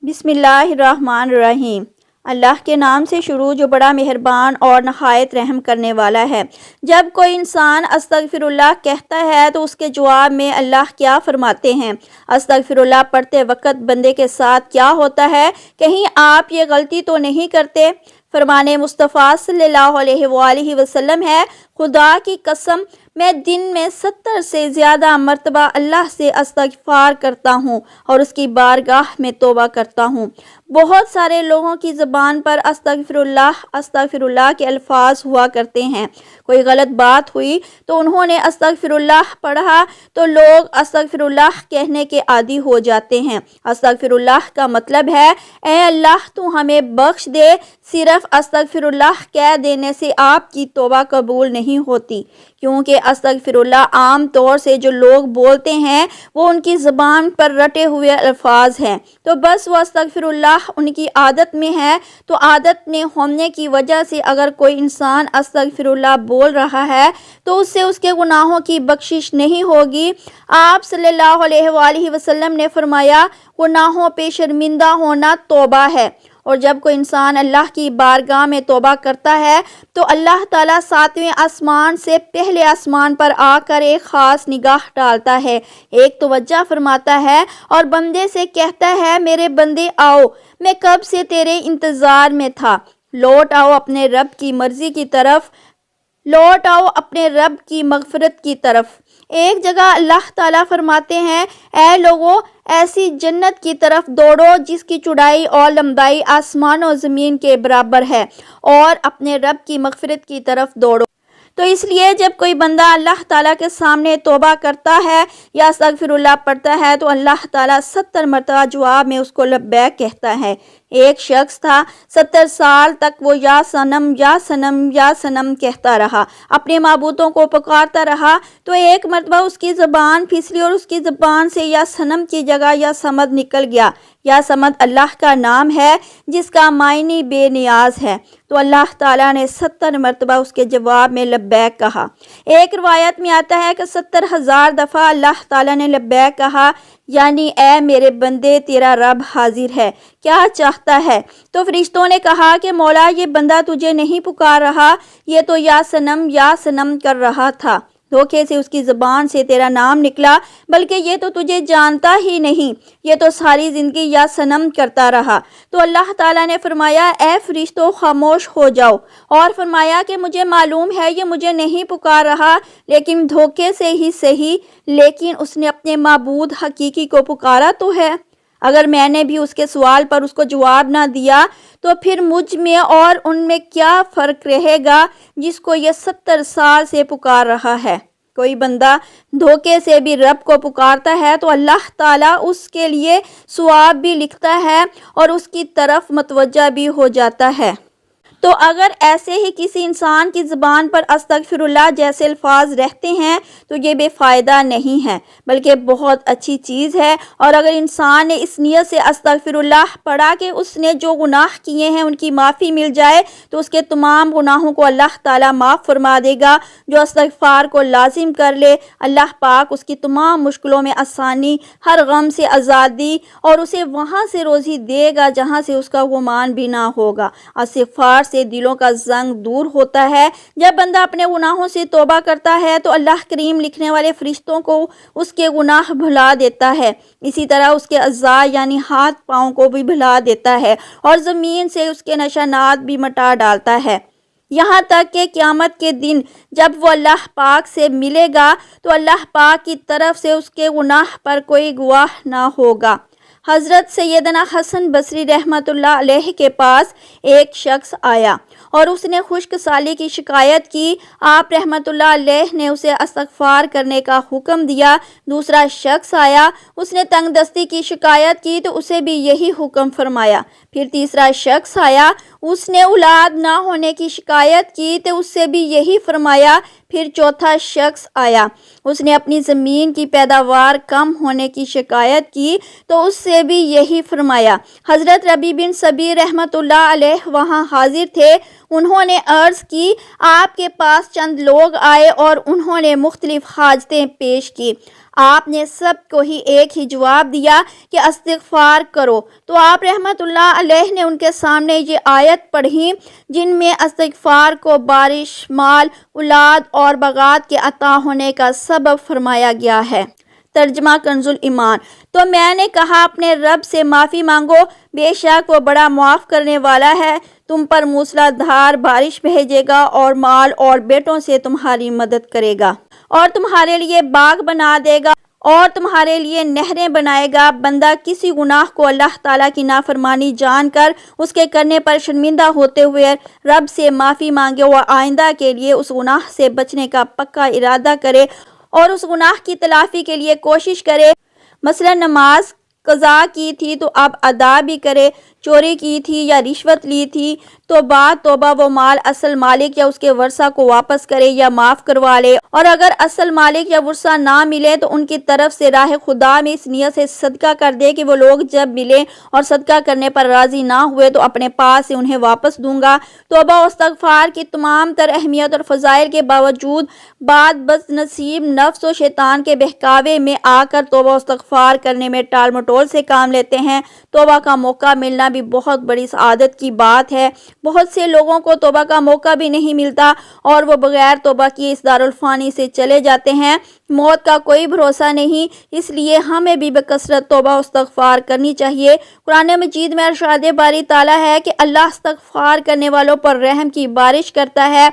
بسم اللہ الرحمن الرحیم۔ اللہ کے نام سے شروع جو بڑا مہربان اور نہایت رحم کرنے والا ہے۔ جب کوئی انسان استغفر اللہ کہتا ہے تو اس کے جواب میں اللہ کیا فرماتے ہیں؟ استغفر اللہ پڑھتے وقت بندے کے ساتھ کیا ہوتا ہے؟ کہیں آپ یہ غلطی تو نہیں کرتے؟ فرمان مصطفیٰ صلی اللہ علیہ وآلہ وسلم ہے، خدا کی قسم میں دن میں 70 سے زیادہ مرتبہ اللہ سے استغفار کرتا ہوں اور اس کی بارگاہ میں توبہ کرتا ہوں۔ بہت سارے لوگوں کی زبان پر استغفر اللہ کے الفاظ ہوا کرتے ہیں۔ کوئی غلط بات ہوئی تو انہوں نے استغفر اللہ پڑھا تو لوگ استغفر اللہ کہنے کے عادی ہو جاتے ہیں۔ استغفر اللہ کا مطلب ہے اے اللہ تو ہمیں بخش دے۔ صرف استغفر اللہ کہہ دینے سے آپ کی توبہ قبول نہیں ہوتی، کیونکہ استغفر اللہ عام طور سے جو لوگ بولتے ہیں وہ ان کی زبان پر رٹے ہوئے الفاظ ہیں، تو بس وہ استغفر اللہ ان کی عادت میں ہے۔ تو عادت میں ہونے کی وجہ سے اگر کوئی انسان استغفر اللہ بول رہا ہے تو اس سے اس کے گناہوں کی بخشش نہیں ہوگی۔ آپ صلی اللہ علیہ وآلہ وسلم نے فرمایا، گناہوں پہ شرمندہ ہونا توبہ ہے، اور جب کوئی انسان اللہ کی بارگاہ میں توبہ کرتا ہے تو اللہ تعالیٰ 7ویں آسمان سے پہلے آسمان پر آ کر ایک خاص نگاہ ڈالتا ہے، ایک توجہ فرماتا ہے اور بندے سے کہتا ہے، میرے بندے آؤ، میں کب سے تیرے انتظار میں تھا، لوٹ آؤ اپنے رب کی مرضی کی طرف، لوٹ آؤ اپنے رب کی مغفرت کی طرف۔ ایک جگہ اللہ تعالیٰ فرماتے ہیں، اے لوگو ایسی جنت کی طرف دوڑو جس کی چوڑائی اور لمبائی آسمان و زمین کے برابر ہے، اور اپنے رب کی مغفرت کی طرف دوڑو۔ تو اس لیے جب کوئی بندہ اللہ تعالیٰ کے سامنے توبہ کرتا ہے یا استغفر اللہ پڑھتا ہے تو اللہ تعالیٰ 70 مرتبہ جواب میں اس کو لبیک کہتا ہے۔ ایک شخص تھا، 70 سال تک وہ یا صنم یا صنم یا صنم کہتا رہا، اپنے معبودوں کو پکارتا رہا، تو ایک مرتبہ اس کی زبان پھسلی اور اس کی زبان سے یا صنم کی جگہ یا صمد نکل گیا۔ یا صمد اللہ کا نام ہے جس کا معنی بے نیاز ہے، تو اللہ تعالیٰ نے 70 مرتبہ اس کے جواب میں لبیک کہا۔ ایک روایت میں آتا ہے کہ 70,000 دفعہ اللہ تعالیٰ نے لبیک کہا، یعنی اے میرے بندے تیرا رب حاضر ہے، کیا چاہتا ہے؟ تو فرشتوں نے کہا کہ مولا یہ بندہ تجھے نہیں پکار رہا، یہ تو یا صنم کر رہا تھا، دھوکے سے اس کی زبان سے تیرا نام نکلا، بلکہ یہ تو تجھے جانتا ہی نہیں، یہ تو ساری زندگی یا صنم کرتا رہا۔ تو اللہ تعالیٰ نے فرمایا، اے فرشتوں خاموش ہو جاؤ، اور فرمایا کہ مجھے معلوم ہے یہ مجھے نہیں پکار رہا، لیکن دھوکے سے ہی صحیح، لیکن اس نے اپنے معبود حقیقی کو پکارا تو ہے۔ اگر میں نے بھی اس کے سوال پر اس کو جواب نہ دیا تو پھر مجھ میں اور ان میں کیا فرق رہے گا جس کو یہ 70 سال سے پکار رہا ہے۔ کوئی بندہ دھوکے سے بھی رب کو پکارتا ہے تو اللہ تعالیٰ اس کے لیے ثواب بھی لکھتا ہے اور اس کی طرف متوجہ بھی ہو جاتا ہے۔ تو اگر ایسے ہی کسی انسان کی زبان پر استغفر اللہ جیسے الفاظ رہتے ہیں تو یہ بے فائدہ نہیں ہے بلکہ بہت اچھی چیز ہے، اور اگر انسان نے اس نیت سے استغفر اللہ پڑھا کہ اس نے جو گناہ کیے ہیں ان کی معافی مل جائے تو اس کے تمام گناہوں کو اللہ تعالیٰ معاف فرما دے گا۔ جو استغفار کو لازم کر لے، اللہ پاک اس کی تمام مشکلوں میں آسانی، ہر غم سے آزادی، اور اسے وہاں سے روزی دے گا جہاں سے اس کا گمان بھی نہ ہوگا۔ استغفار سے دلوں کا زنگ دور ہوتا ہے۔ جب بندہ اپنے گناہوں سے توبہ کرتا ہے تو اللہ کریم لکھنے والے فرشتوں کو اس کے گناہ بھلا دیتا ہے، اسی طرح اس کے اعضاء یعنی ہاتھ پاؤں کو بھی بھلا دیتا ہے، اور زمین سے اس کے نشانات بھی مٹا ڈالتا ہے، یہاں تک کہ قیامت کے دن جب وہ اللہ پاک سے ملے گا تو اللہ پاک کی طرف سے اس کے گناہ پر کوئی گواہ نہ ہوگا۔ حضرت سیدنا حسن بصری رحمۃ اللہ علیہ کے پاس ایک شخص آیا اور اس نے خشک سالی کی شکایت کی۔ آپ رحمۃ اللہ علیہ نے اسے استغفار کرنے کا حکم دیا۔ دوسرا شخص آیا، اس نے تنگ دستی کی شکایت کی تو اسے بھی یہی حکم فرمایا۔ پھر تیسرا شخص آیا، اس نے اولاد نہ ہونے کی شکایت کی تو اس سے بھی یہی فرمایا۔ پھر چوتھا شخص آیا، اس نے اپنی زمین کی پیداوار کم ہونے کی شکایت کی تو اس سے بھی یہی فرمایا۔ حضرت ربیع بن صبیر رحمۃ اللہ علیہ وہاں حاضر تھے۔ انہوں نے عرض کی، آپ کے پاس چند لوگ آئے اور انہوں نے مختلف حاجتیں پیش کی۔ آپ نے سب کو ہی ایک ہی جواب دیا کہ استغفار کرو۔ تو آپ رحمت اللہ علیہ نے ان کے سامنے یہ آیت پڑھی جن میں استغفار کو بارش، مال، اولاد اور بغات کے عطا ہونے کا سبب فرمایا گیا ہے۔ ترجمہ کنز ایمان۔ تو میں نے کہا اپنے رب سے معافی مانگو، بے شک وہ بڑا معاف کرنے والا ہے، تم پر موسلا دھار بارش بھیجے گا اور مال اور بیٹوں سے تمہاری مدد کرے گا، اور تمہارے لیے باغ بنا دے گا اور تمہارے لیے نہریں بنائے گا۔ بندہ کسی گناہ کو اللہ تعالیٰ کی نافرمانی جان کر اس کے کرنے پر شرمندہ ہوتے ہوئے رب سے معافی مانگے اور آئندہ کے لیے اس گناہ سے بچنے کا پکا ارادہ کرے اور اس گناہ کی تلافی کے لیے کوشش کرے، مثلا نماز قضا کی تھی تو اب ادا بھی کرے، چوری کی تھی یا رشوت لی تھی تو بعد توبہ وہ مال اصل مالک یا اس کے ورثہ کو واپس کرے یا معاف کروا لے، اور اگر اصل مالک یا ورثہ نہ ملے تو ان کی طرف سے راہ خدا میں اس نیت سے صدقہ کر دے کہ وہ لوگ جب ملے اور صدقہ کرنے پر راضی نہ ہوئے تو اپنے پاس سے انہیں واپس دوں گا۔ توبہ و استغفار کی تمام تر اہمیت اور فضائل کے باوجود بعد بد نصیب نفس و شیطان کے بہکاوے میں آ کر توبہ و استغفار کرنے میں ٹال مٹول سے کام لیتے ہیں۔ توبہ کا موقع ملنا بھی بہت بڑی سعادت کی بات ہے۔ بہت سے لوگوں کو توبہ کا موقع بھی نہیں ملتا اور وہ بغیر توبہ کیے اس دارالفانی سے چلے جاتے ہیں۔ موت کا کوئی بھروسہ نہیں، اس لیے ہمیں بھی بکثرت توبہ و استغفار کرنی چاہیے۔ قرآن مجید میں ارشاد باری تعالیٰ ہے کہ اللہ استغفار کرنے والوں پر رحم کی بارش کرتا ہے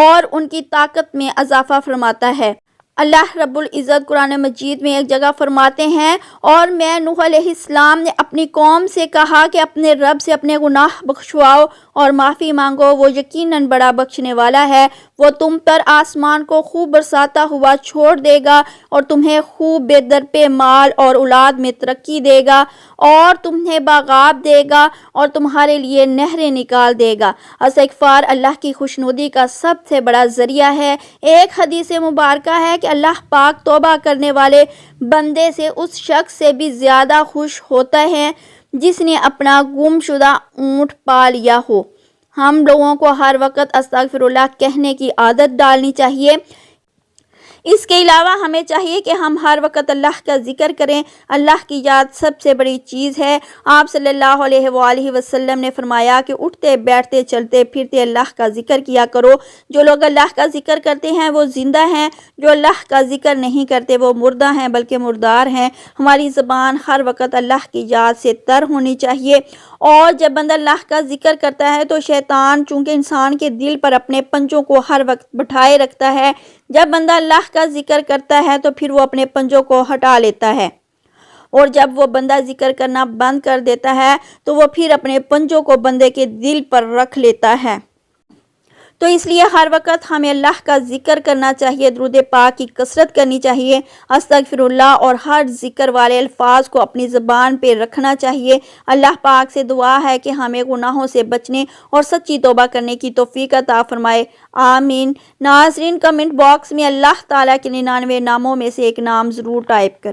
اور ان کی طاقت میں اضافہ فرماتا ہے۔ اللہ رب العزت قرآن مجید میں ایک جگہ فرماتے ہیں، اور میں نوح علیہ السلام نے اپنی قوم سے کہا کہ اپنے رب سے اپنے گناہ بخشواؤ اور معافی مانگو، وہ یقیناً بڑا بخشنے والا ہے۔ وہ تم پر آسمان کو خوب برساتا ہوا چھوڑ دے گا اور تمہیں خوب بے درپے مال اور اولاد میں ترقی دے گا اور تمہیں باغات دے گا اور تمہارے لیے نہریں نکال دے گا۔ استغفار اللہ کی خوشنودی کا سب سے بڑا ذریعہ ہے۔ ایک حدیث مبارکہ ہے کہ اللہ پاک توبہ کرنے والے بندے سے اس شخص سے بھی زیادہ خوش ہوتا ہے جس نے اپنا گم شدہ اونٹ پا لیا ہو۔ ہم لوگوں کو ہر وقت استغفر اللہ کہنے کی عادت ڈالنی چاہیے۔ اس کے علاوہ ہمیں چاہیے کہ ہم ہر وقت اللہ کا ذکر کریں۔ اللہ کی یاد سب سے بڑی چیز ہے۔ آپ صلی اللہ علیہ وآلہ وسلم نے فرمایا کہ اٹھتے بیٹھتے چلتے پھرتے اللہ کا ذکر کیا کرو۔ جو لوگ اللہ کا ذکر کرتے ہیں وہ زندہ ہیں، جو اللہ کا ذکر نہیں کرتے وہ مردہ ہیں بلکہ مردار ہیں۔ ہماری زبان ہر وقت اللہ کی یاد سے تر ہونی چاہیے، اور جب بندہ اللہ کا ذکر کرتا ہے تو شیطان چونکہ انسان کے دل پر اپنے پنجوں کو ہر وقت بٹھائے رکھتا ہے، جب بندہ اللہ کا ذکر کرتا ہے تو پھر وہ اپنے پنجوں کو ہٹا لیتا ہے، اور جب وہ بندہ ذکر کرنا بند کر دیتا ہے تو وہ پھر اپنے پنجوں کو بندے کے دل پر رکھ لیتا ہے۔ تو اس لیے ہر وقت ہمیں اللہ کا ذکر کرنا چاہیے، درود پاک کی کثرت کرنی چاہیے، استغفر اللہ اور ہر ذکر والے الفاظ کو اپنی زبان پہ رکھنا چاہیے۔ اللہ پاک سے دعا ہے کہ ہمیں گناہوں سے بچنے اور سچی توبہ کرنے کی توفیق عطا فرمائے، آمین۔ ناظرین، کمنٹ باکس میں اللہ تعالیٰ کے 99 ناموں میں سے ایک نام ضرور ٹائپ کریں۔